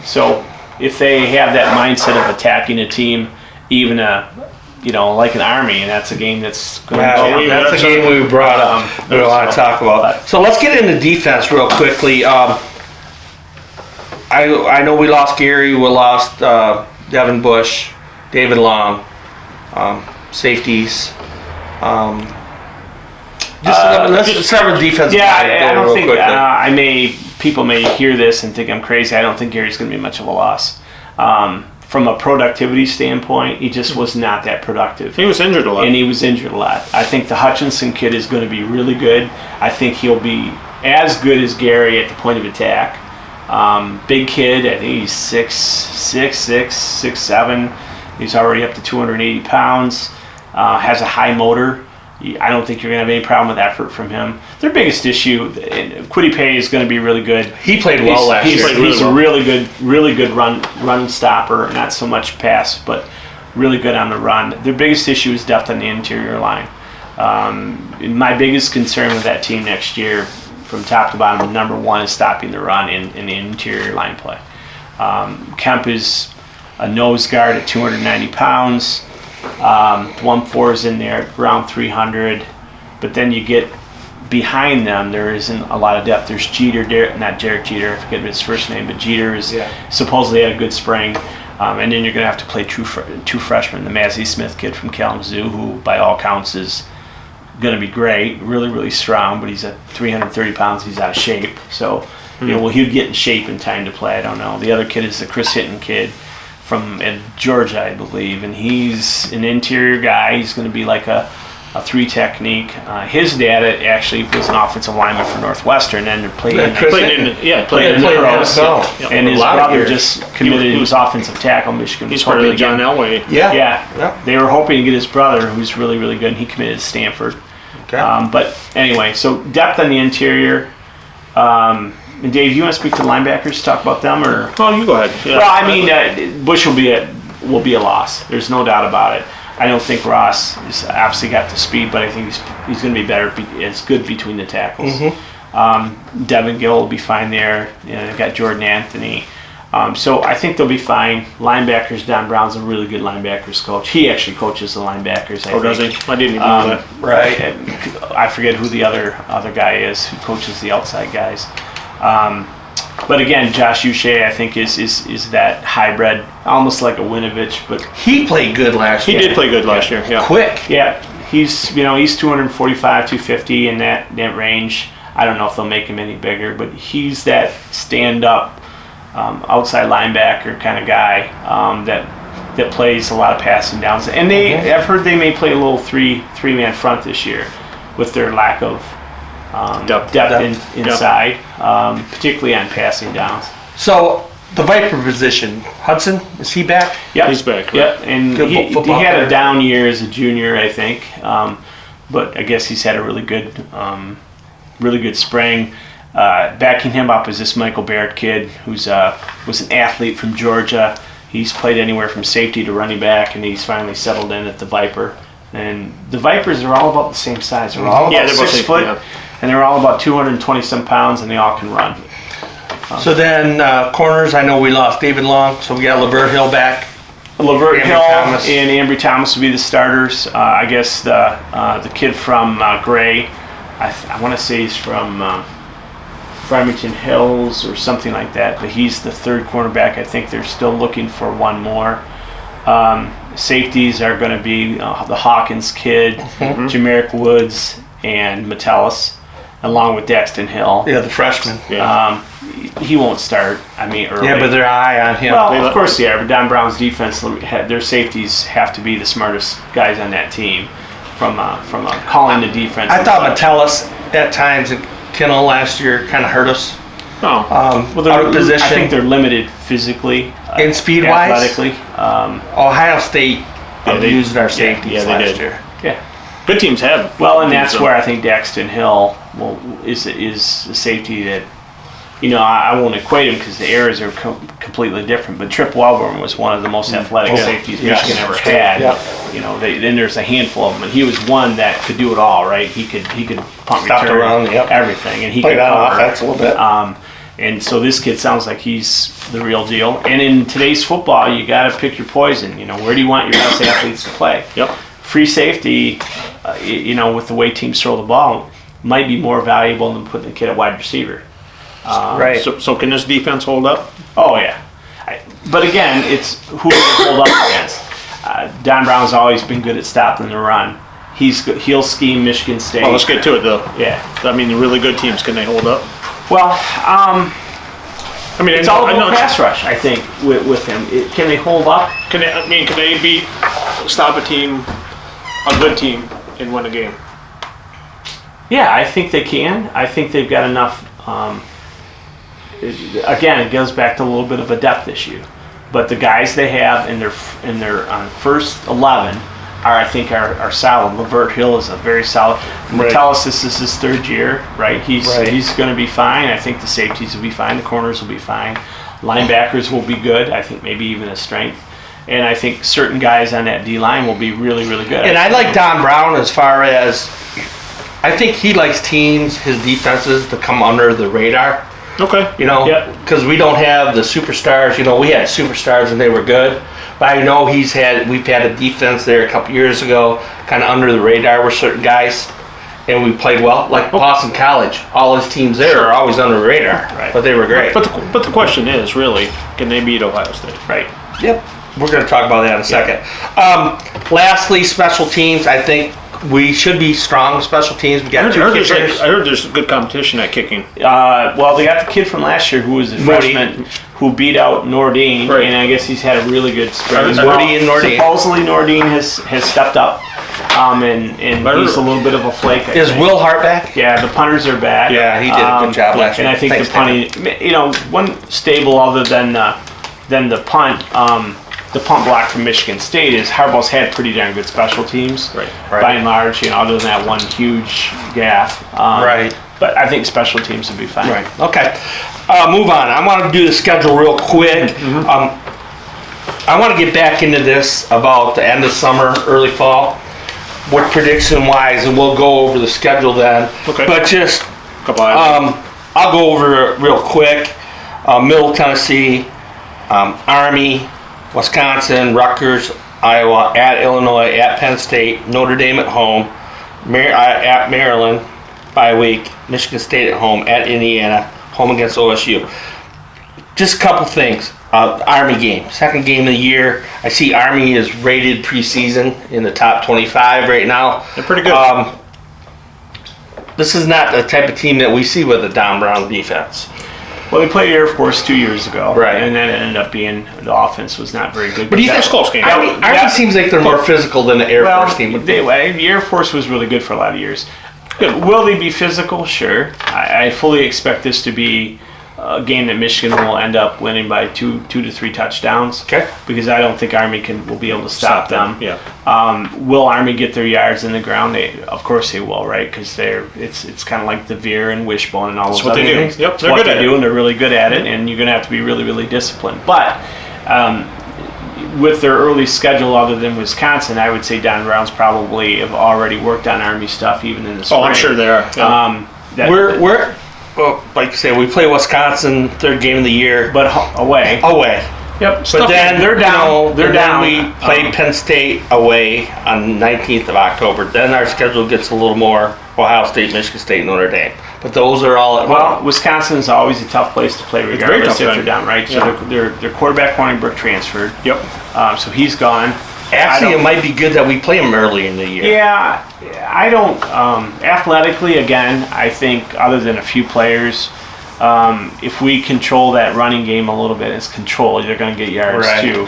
S3: So if they have that mindset of attacking a team, even like an Army, and that's a game that's going to
S1: That's a game we brought up. We want to talk about. So let's get into defense real quickly. I know we lost Gary. We lost Devin Bush, David Long, safeties. Let's start with defense.
S3: Yeah, I don't think people may hear this and think I'm crazy. I don't think Gary's going to be much of a loss. From a productivity standpoint, he just was not that productive.
S2: He was injured a lot.
S3: And he was injured a lot. I think the Hutchinson kid is going to be really good. I think he'll be as good as Gary at the point of attack. Big kid, I think he's 6'7". He's already up to 280 pounds. Has a high motor. I don't think you're going to have any problem with effort from him. Their biggest issue, Kwity Paye is going to be really good.
S1: He played well last year.
S3: He's a really good run stopper. Not so much pass, but really good on the run. Their biggest issue is depth on the interior line. My biggest concern with that team next year, from top to bottom, number one is stopping the run in the interior line play. Kemp is a nose guard at 290 pounds. 1-4 is in there around 300, but then you get behind them, there isn't a lot of depth. There's Jeter, not Derek Jeter, I forget his first name, but Jeter is supposedly had a good spring. And then you're going to have to play two freshmen, the Massey Smith kid from Kalamazoo, who by all counts is going to be great, really, really strong, but he's at 330 pounds, he's out of shape. So, will he get in shape in time to play? I don't know. The other kid is the Chris Hinton kid from Georgia, I believe, and he's an interior guy. He's going to be like a 3 technique. His dad actually was an offensive lineman for Northwestern and played in the pros. And his brother just committed. He was offensive tackle. Michigan.
S2: He's part of the John Elway.
S3: Yeah. They were hoping to get his brother, who's really, really good, and he committed to Stanford.
S1: Okay.
S3: But anyway, so depth on the interior. And Dave, you want to speak to the linebackers, talk about them, or?
S2: Oh, you go ahead. Yeah.
S3: Well, I mean, Bush will be a loss. There's no doubt about it. I don't think Ross has obviously got the speed, but I think he's going to be better. It's good between the tackles. Devin Gill will be fine there. They've got Jordan Anthony. So I think they'll be fine. Linebackers, Don Brown's a really good linebackers coach. He actually coaches the linebackers. I think.
S2: does he? I didn't even know that.
S1: Right.
S3: I forget who the other guy is who coaches the outside guys. But again, Josh Uche, I think is that hybrid, almost like a Winovich, but
S1: He played good last
S2: He
S1: year.
S2: did play good last year. Yeah.
S1: Quick.
S3: yeah, he's 245, 250 in that range. I don't know if they'll make him any bigger, but he's that stand-up outside linebacker kind of guy that plays a lot of passing downs. And I've heard they may play a little three-man front this year with their lack of depth inside, particularly on passing downs.
S1: So the Viper position, Hudson, is he back?
S3: Yep.
S2: He's back.
S3: Yep, and
S1: Good
S3: he
S1: football
S3: had
S1: player.
S3: a down year as a junior, I think. But I guess he's had a really good spring. Backing him up is this Michael Barrett kid who's was an athlete from Georgia. He's played anywhere from safety to running back, and he's finally settled in at the Viper. And the Vipers are all about the same size. They're all about
S2: they're both
S3: 6 foot,
S2: yeah.
S3: and they're all about 220-some pounds, and they all can run.
S1: So then corners, I know we lost David Long, so we got Lavert Hill back.
S3: Lavert
S1: Ambry
S3: Hill
S1: Thomas.
S3: and Ambry Thomas will be the starters. I guess the kid from Gray, I want to say he's from Farmington Hills or something like that, but he's the third cornerback. I think they're still looking for one more. Safeties are going to be the Hawkins kid, Jamerick Woods, and Metellus, along with Daxton Hill.
S1: Yeah, the freshman.
S2: Yeah.
S3: He won't start. Early.
S1: Yeah, but they're high on him.
S3: Well, of course, yeah. But Don Brown's defense, their safeties have to be the smartest guys on that team from calling the defense.
S1: I thought Metellus at times at Kennel last year kind of hurt us.
S2: Oh.
S1: Out of position.
S3: I think they're limited physically
S1: And speed-wise?
S3: athletically.
S1: Ohio State
S2: they-
S1: used our safeties
S2: yeah, they
S1: last
S2: did.
S1: year.
S3: Yeah.
S2: Good teams have.
S3: Well, and that's where I think Daxton Hill is a safety that, I won't equate him because the eras are completely different. But Trip Welborn was one of the most athletic safeties Michigan ever had.
S1: Yeah.
S3: Then there's a handful of them, and he was one that could do it all. Right? He could punt,
S1: Stop the
S3: return,
S1: run, yep.
S3: everything, and he
S1: Played
S3: could
S1: on
S3: cover.
S1: offense a little bit.
S3: And so this kid sounds like he's the real deal. And in today's football, you got to pick your poison. Where do you want your best athletes to play?
S2: Yep.
S3: Free safety, with the way teams throw the ball, might be more valuable than putting the kid at wide receiver.
S1: Right.
S2: So can this defense hold up?
S3: Oh, yeah. But again, it's who do they hold up against? Don Brown's always been good at stopping the run. He'll scheme Michigan State.
S2: Well, let's get to it though.
S3: Yeah.
S2: I mean, the really good teams, can they hold up?
S3: Well,
S2: I mean,
S3: it's all about pass rush, I think, with him. Can they hold up?
S2: Can they stop a team, a good team, and win a game?
S3: Yeah, I think they can. I think they've got enough. Again, it goes back to a little bit of a depth issue. But the guys they have in their first 11 are solid. Lavert Hill is a very solid. Metellus, this is his third year, right? He's going to be fine. I think the safeties will be fine. The corners will be fine. Linebackers will be good. I think maybe even a strength. And I think certain guys on that D-line will be really, really good.
S1: And I like Don Brown as far as I think he likes teams, his defenses, to come under the radar.
S2: Okay.
S1: Because we don't have the superstars. We had superstars and they were good. But I know we've had a defense there a couple years ago, kind of under the radar with certain guys, and we played well. Like Boston College, all his teams there are always under the radar,
S3: Right.
S1: but they were great.
S2: But the question is, really, can they beat Ohio State?
S3: Right.
S1: Yep. We're going to talk about that in a second. Lastly, special teams. I think we should be strong special teams. We got two kickers.
S2: I heard there's good competition at kicking.
S3: Well, they got the kid from last year who was a freshman who beat out Nordine,
S2: Right.
S3: and I guess he's had a really good spring.
S1: Nordine.
S3: Supposedly Nordine has stepped up, and he's a little bit of a flake. I
S1: Is
S3: think.
S1: Will Hart back?
S3: Yeah, the punters are back.
S1: Yeah, he did a good job last year.
S3: And I think
S1: Thanks,
S3: the punting, one stable other than the punt. The punt block from Michigan State is Harbaugh's had pretty darn good special teams,
S2: Right.
S3: by and large. Other than that one huge gaffe.
S1: Right.
S3: But I think special teams would be fine.
S1: Right. Okay. Move on. I want to do the schedule real quick. I want to get back into this about the end of summer, early fall, what prediction wise, and we'll go over the schedule then.
S2: Okay.
S1: But just,
S2: Couple items.
S1: I'll go over it real quick. Middle Tennessee, Army, Wisconsin, Rutgers, Iowa, at Illinois, at Penn State, Notre Dame at home, at Maryland, bye week, Michigan State at home, at Indiana, home against OSU. Just a couple things. Army game, second game of the year. I see Army is rated preseason in the top 25 right now.
S2: They're pretty good.
S1: This is not the type of team that we see with a Don Brown defense.
S3: Well, they played Air Force 2 years ago,
S1: Right.
S3: And then it ended up being the offense was not very good.
S1: But do you
S2: That's
S1: think
S2: close game.
S1: Army seems like they're more physical than the Air Force team would be?
S3: The Air Force was really good for a lot of years. Will they be physical? Sure. I fully expect this to be a game that Michigan will end up winning by two to three touchdowns.
S1: Okay.
S3: Because I don't think Army will be able to stop them.
S2: Yeah.
S3: Will Army get their yards in the ground? Of course they will, right? Because it's kind of like the veer and wishbone and all those
S2: what
S3: other
S2: they do.
S3: things.
S2: Yep,
S3: It's
S2: they're
S3: what
S2: good
S3: they
S2: at
S3: do,
S2: it.
S3: and they're really good at it. And you're going to have to be really, really disciplined. But with their early schedule, other than Wisconsin, I would say Don Brown's probably have already worked on Army stuff even in the spring.
S2: Oh, I'm sure they are. Yeah.
S1: We're well, like I said, we play Wisconsin, third game of the year,
S3: but away.
S1: away.
S3: Yep.
S1: But then
S3: they're down. They're
S1: and
S3: down.
S1: then we play Penn State away on 19th of October. Then our schedule gets a little more Ohio State, Michigan State, Notre Dame. But those are all at
S3: Well,
S1: home.
S3: Wisconsin is always a tough place to play,
S2: very
S3: regardless
S2: tough
S3: if
S2: time.
S3: they're down, right? So
S2: Yeah.
S3: their quarterback Hornibrook transferred,
S2: Yep.
S3: so he's gone.
S1: Actually, it might be good that we play them early in the year.
S3: Yeah, I don't. Athletically, again, I think other than a few players, if we control that running game a little bit, it's controlled. They're going to get yards
S1: Right.
S3: too.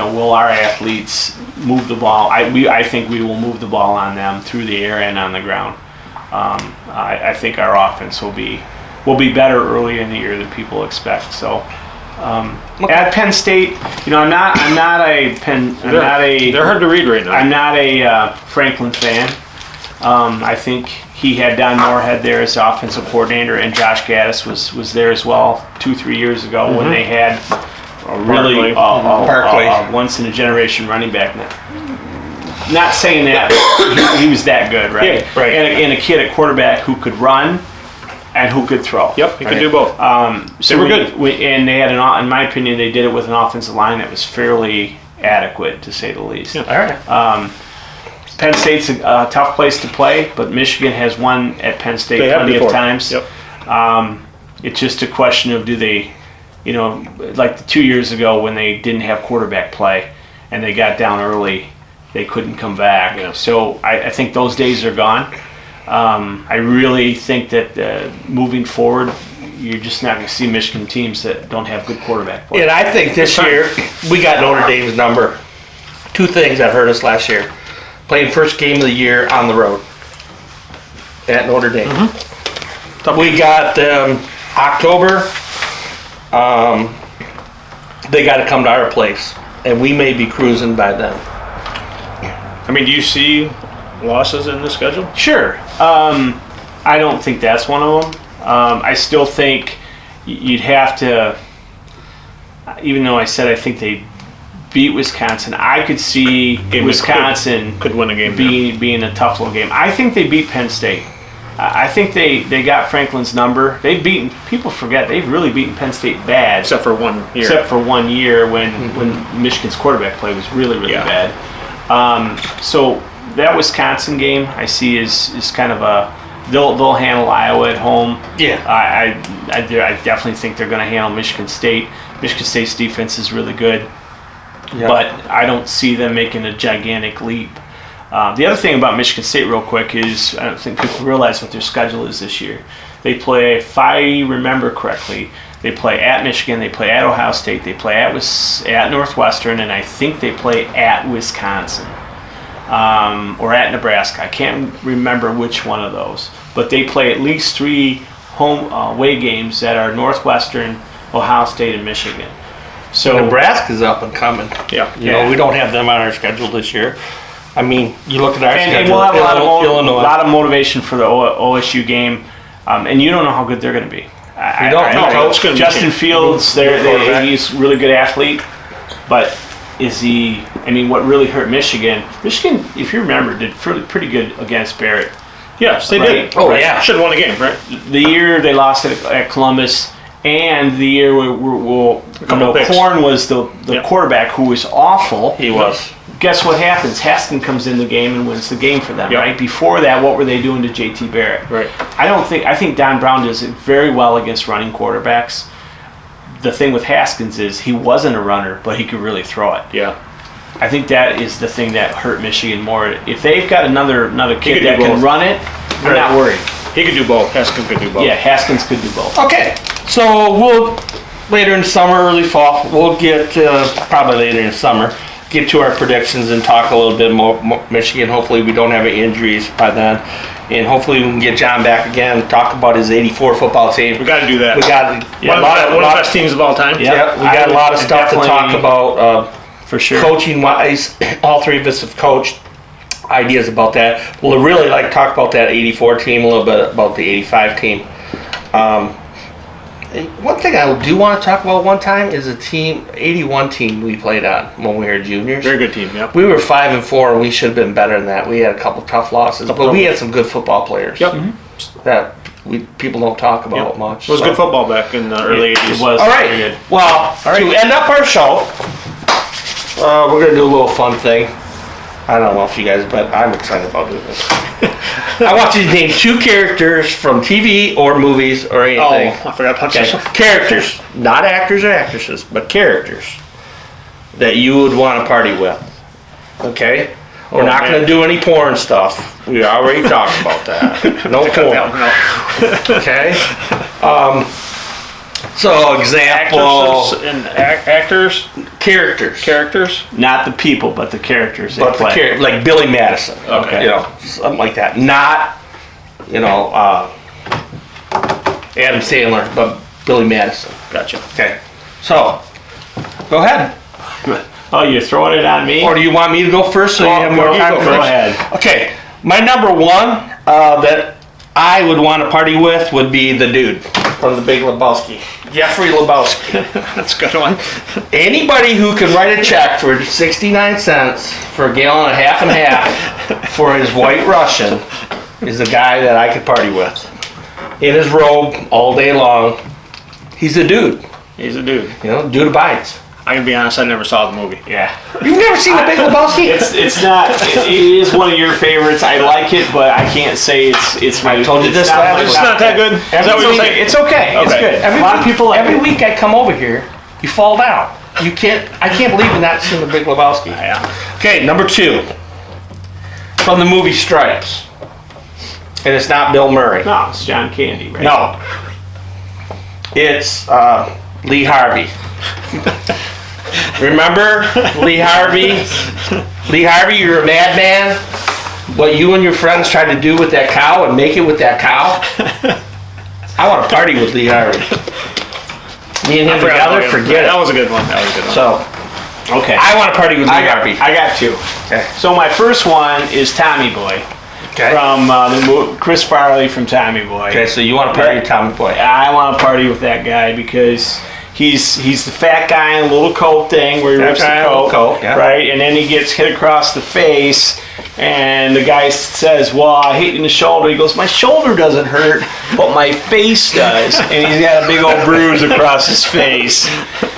S3: Will our athletes move the ball? I think we will move the ball on them through the air and on the ground. I think our offense will be better early in the year than people expect. So. At Penn State, I'm not a Penn.
S2: They're hard to read right now.
S3: I'm not a Franklin fan. I think he had Don Moorhead there as the offensive coordinator, and Josh Gaddis was there as well 2-3 years ago when they had a really
S1: Parkway.
S3: once in a generation running back. Not saying that he was that good, right?
S2: Yeah, right.
S3: And a kid at quarterback who could run and who could throw.
S2: Yep, you can do both.
S3: So
S2: They were good.
S3: And they had in my opinion, they did it with an offensive line that was fairly adequate, to say the least.
S1: All right.
S3: Penn State's a tough place to play, but Michigan has won at Penn State
S2: They have
S3: plenty of
S2: before.
S3: times.
S2: Yep.
S3: It's just a question of do they, like the 2 years ago when they didn't have quarterback play and they got down early, they couldn't come back.
S2: Yeah.
S3: So I think those days are gone. I really think that moving forward, you're just not going to see Michigan teams that don't have good quarterback play.
S1: And I think this year we got Notre Dame's number. Two things that hurt us last year: playing first game of the year on the road at Notre Dame. We got October. They got to come to our place, and we may be cruising by then.
S2: I mean, do you see losses in the schedule?
S3: Sure. I don't think that's one of them. I still think you'd have to, even though I said I think they beat Wisconsin, I could see Wisconsin
S2: could win a game
S3: being a tough little game. I think they beat Penn State. I think they got Franklin's number. People forget, they've really beaten Penn State bad.
S2: except for 1 year.
S3: Except for 1 year when Michigan's quarterback play was really, really bad. So that Wisconsin game I see is kind of they'll handle Iowa at home.
S1: Yeah.
S3: I definitely think they're going to handle Michigan State. Michigan State's defense is really good, but I don't see them making a gigantic leap. The other thing about Michigan State, real quick, is I don't think people realize what their schedule is this year. They play, if I remember correctly, they play at Michigan, they play at Ohio State, they play at Northwestern, and I think they play at Wisconsin or at Nebraska. I can't remember which one of those, but they play at least 3 home away games that are Northwestern, Ohio State, and Michigan. So
S1: Nebraska's up and coming.
S2: Yeah.
S1: We don't have them on our schedule this year. I mean, you look at our schedule.
S3: And we'll have a
S1: Illinois.
S3: lot of motivation for the OSU game, and you don't know how good they're going to be.
S1: We don't know.
S2: It's gonna be
S3: Justin
S2: changed.
S3: Fields, he's a really good athlete. But is he? I mean, what really hurt Michigan? Michigan, if you remember, did pretty good against Barrett.
S2: Yes, they
S3: Right.
S2: did.
S1: Oh, yeah.
S2: Should have won a game, right?
S3: The year they lost at Columbus, and the year where
S2: couple picks.
S3: Korn was the
S2: Yep.
S3: quarterback who was awful.
S1: He was.
S3: Guess what happens? Haskin comes in the game and wins the game for them,
S2: Yep.
S3: right? Before that, what were they doing to JT Barrett?
S2: Right.
S3: I think Don Brown does it very well against running quarterbacks. The thing with Haskins is he wasn't a runner, but he could really throw it.
S2: Yeah.
S3: I think that is the thing that hurt Michigan more. If they've got another kid
S2: could
S3: that
S2: do
S3: can
S2: both.
S3: run it, I'm
S2: Right.
S3: not worried.
S2: He could do both. Haskins could do both.
S3: Yeah, Haskins could do both.
S1: Okay, so we'll later in summer, early fall, we'll get probably later in summer, get to our predictions and talk a little bit more Michigan. Hopefully, we don't have any injuries by then, and hopefully we can get John back again and talk about his '84 football team.
S2: We got to do that.
S1: We got
S2: one of the best teams of all time.
S1: Yeah, we got a lot of stuff to talk about.
S3: For sure.
S1: Coaching wise, all three of us have coached. Ideas about that. We'll really like to talk about that '84 team, a little bit about the '85 team. One thing I do want to talk about one time is a team, '81 team we played on when we were juniors.
S2: Very good team. Yep.
S1: We were 5-4, and we should have been better than that. We had a couple tough losses, but we had some good football players.
S2: Yep.
S1: That people don't talk about much.
S2: It was
S1: so.
S2: good football back in the early
S3: It
S2: '80s.
S3: was.
S1: All
S3: very
S1: right.
S3: good.
S1: Well, to end up our show, we're gonna do a little fun thing. I don't know if you guys, but I'm excited about doing this. I want you to name 2 characters from TV or movies or
S2: Oh,
S1: anything.
S2: I forgot about
S1: Okay.
S2: this one.
S1: Characters, not actors or actresses, but characters that you would want to party with. Okay? We're
S2: Oh,
S1: not
S2: man.
S1: going to do any porn stuff. We already talked about that. No porn.
S2: No.
S1: Okay? So, example,
S2: Actresses and characters.
S1: characters.
S3: Not the people, but the characters.
S1: But the character, like Billy Madison.
S2: Okay.
S1: You know, something like that. Not, Adam Sandler, but Billy Madison.
S2: Gotcha.
S1: Okay. So, go ahead.
S3: Oh, you're throwing it on me?
S1: Or do you want me to go first so you have more
S2: you
S1: time
S2: go
S1: first?
S3: Go ahead.
S1: Okay. My number one that I would want to party with would be the dude from The Big Lebowski. Jeffrey Lebowski.
S2: That's a good one.
S1: Anybody who can write a check for 69 cents for a gallon of half and half for his White Russian is the guy that I could party with. In his robe all day long. He's a dude.
S2: He's a dude.
S1: Dude abides.
S2: I can be honest, I never saw the movie.
S3: Yeah.
S1: You've never seen The Big Lebowski?
S3: It's not. It is one of your favorites. I like it, but I can't say it's my.
S1: I told you
S3: it's
S1: this
S3: not
S1: last
S3: my
S1: week.
S2: It's
S3: top
S2: not that
S3: 10.
S2: good. Is that what you're saying?
S3: It's okay. It's
S2: Okay.
S3: good.
S1: Every
S3: A lot
S1: week,
S3: of people like
S1: every
S3: it.
S1: week I come over here, you fall down. I can't believe you've not seen The Big Lebowski.
S2: Yeah.
S1: Okay, number 2. From the movie Stripes. And it's not Bill Murray.
S3: No, it's John Candy, right?
S1: No. It's Lee Harvey. Remember Lee Harvey? Lee Harvey, you're a madman. What you and your friends tried to do with that cow and make it with that cow? I want to party with Lee Harvey. Me and him together, forget
S2: That
S1: it.
S2: was a good one. That was a good one.
S1: So,
S3: Okay.
S1: I want to party with Lee Harvey.
S3: I got 2.
S1: Okay.
S3: So my first one is Tommy Boy
S1: Okay.
S3: from Chris Farley from Tommy Boy.
S1: Okay, so you want to party with Tommy Boy.
S3: I want to party with that guy because he's the fat guy in a little coat thing where he
S1: Fat
S3: rips the
S1: guy in a
S3: coat,
S1: little coat, yeah.
S3: right? And then he gets hit across the face, and the guy says, "Well, I hit you in the shoulder." He goes, "My shoulder doesn't hurt, but my face does," and he's got a big old bruise across his face.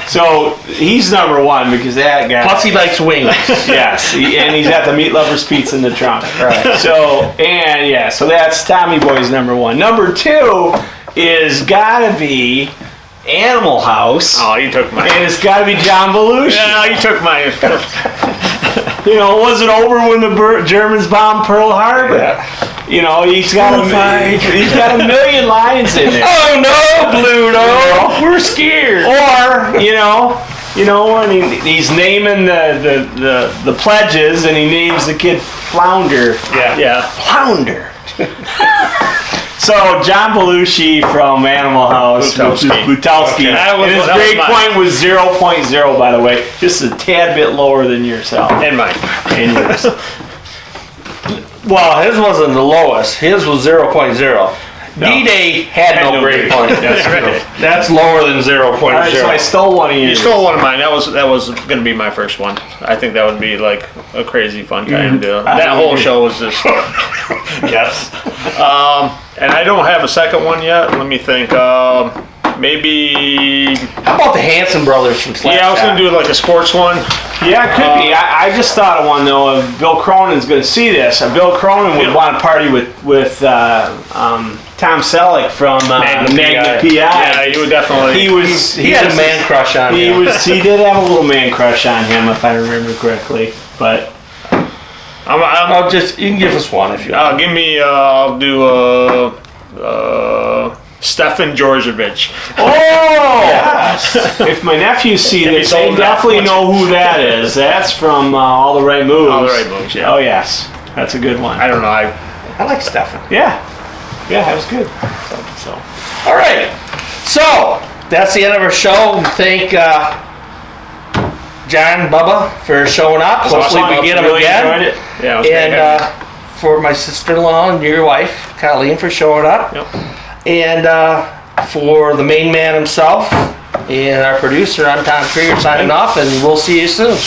S3: So he's number 1 because that guy.
S1: Plus he likes wings.
S3: Yes, and he's got the meat lovers pizza in the trunk.
S1: Right.
S3: So that's Tommy Boy's number 1. Number 2 is gotta be Animal House,
S2: Oh, you took mine.
S3: and it's gotta be John Belushi.
S2: Yeah, you took mine.
S3: Was it over when the Germans bombed Pearl Harbor?
S1: Yeah.
S3: He's got a million lines in there.
S1: Oh no, Bluto!
S3: We're scared. Or, when he's naming the pledges and he names the kid Flounder.
S2: Yeah.
S3: Flounder. So, John Belushi from Animal House.
S2: Butowski.
S3: Butowski.
S2: Okay. That was-
S3: And his
S2: that was
S3: grade
S2: mine.
S3: point was 0.0, by the way. Just a tad bit lower than yourself.
S2: And mine.
S3: And yours.
S1: Well, his wasn't the lowest. His was 0.0. D-Day had no grade point.
S2: That's right.
S1: That's lower than 0.0.
S3: All right, so I stole one of yours.
S2: You stole one of mine. That was going to be my first one. I think that would be like a crazy fun time to. That whole show was just.
S1: Yes.
S2: And I don't have a second one yet. Let me think. Maybe.
S1: How about the Hanson brothers from Slapshot?
S2: Yeah, I was going to do like a sports one.
S3: Yeah, it could be. I just thought of one though. If Bill Cronin's going to see this, Bill Cronin would want to party with Tom Selleck from Magna PI.
S2: Yeah, you would definitely.
S1: He had a man crush on him.
S3: He did have a little man crush on him, if I remember correctly. But
S1: I'll just, you can give us one if you want.
S2: Give me. I'll do Stefan Djordjevic.
S3: oh, yes. If my nephews see this, they definitely know who that is. That's from All the Right Moves.
S2: All the Right Moves. Yeah.
S3: Oh yes, that's a good one.
S2: I don't know.
S1: I like Stefan.
S3: Yeah, that was good. So.
S1: All right. So, that's the end of our show. Thank John, Bubba, for showing up. Hopefully we get him
S3: really
S1: again.
S3: enjoyed it.
S2: Yeah, it was great.
S1: And for my sister-in-law and your wife, Colleen, for showing up.
S2: Yep.
S1: And for the main man himself and our producer, I'm Tom Kreger signing off, and we'll see you soon.